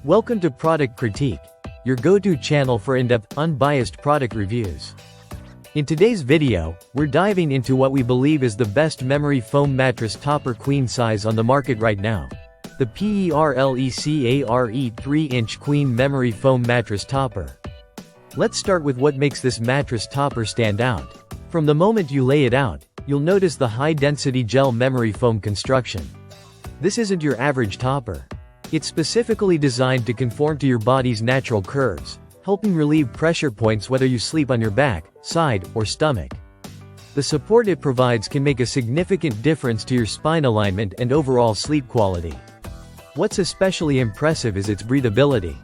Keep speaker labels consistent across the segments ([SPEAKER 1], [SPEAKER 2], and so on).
[SPEAKER 1] Welcome to Product Critique, your go-to channel for in-depth, unbiased product reviews. In today's video, we're diving into what we believe is the best memory foam mattress topper queen size on the market right now. The PERLECARE 3-inch queen memory foam mattress topper. Let's start with what makes this mattress topper stand out. From the moment you lay it out, you'll notice the high-density gel memory foam construction. This isn't your average topper. It's specifically designed to conform to your body's natural curves, helping relieve pressure points whether you sleep on your back, side, or stomach. The support it provides can make a significant difference to your spine alignment and overall sleep quality. What's especially impressive is its breathability.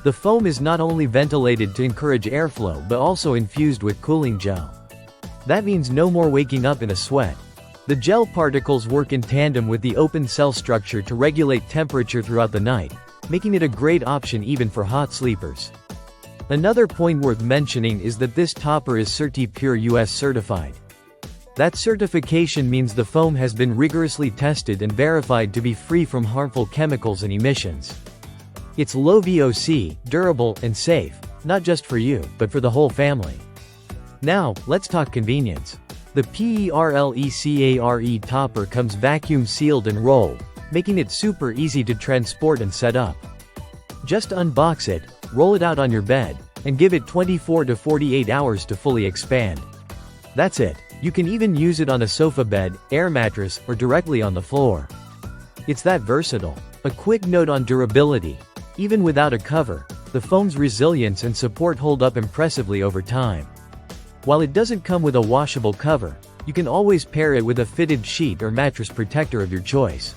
[SPEAKER 1] The foam is not only ventilated to encourage airflow but also infused with cooling gel. That means no more waking up in a sweat. The gel particles work in tandem with the open cell structure to regulate temperature throughout the night, making it a great option even for hot sleepers. Another point worth mentioning is that this topper is CertiPure US certified. That certification means the foam has been rigorously tested and verified to be free from harmful chemicals and emissions. It's low VOC, durable, and safe, not just for you, but for the whole family. Now, let's talk convenience. The PERLECARE topper comes vacuum sealed and rolled, making it super easy to transport and set up. Just unbox it, roll it out on your bed, and give it 24 to 48 hours to fully expand. That's it. You can even use it on a sofa bed, air mattress, or directly on the floor. It's that versatile. A quick note on durability. Even without a cover, the foam's resilience and support hold up impressively over time. While it doesn't come with a washable cover, you can always pair it with a fitted sheet or mattress protector of your choice.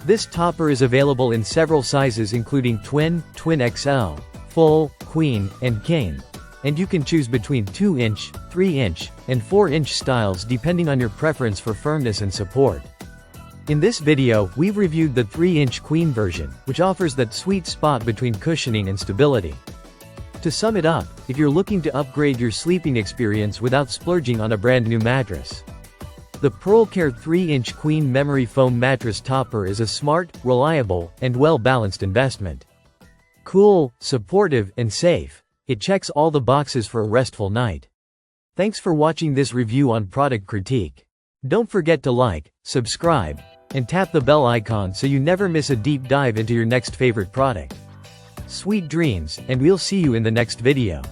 [SPEAKER 1] This topper is available in several sizes including twin, twin XL, full, queen, and king. And you can choose between 2-inch, 3-inch, and 4-inch styles depending on your preference for firmness and support. In this video, we've reviewed the 3-inch queen version, which offers that sweet spot between cushioning and stability. To sum it up, if you're looking to upgrade your sleeping experience without splurging on a brand new mattress, the PERLECARE 3-inch queen memory foam mattress topper is a smart, reliable, and well-balanced investment. Cool, supportive, and safe, it checks all the boxes for a restful night. Thanks for watching this review on Product Critique. Don't forget to like, subscribe, and tap the bell icon so you never miss a deep dive into your next favorite product. Sweet dreams, and we'll see you in the next video.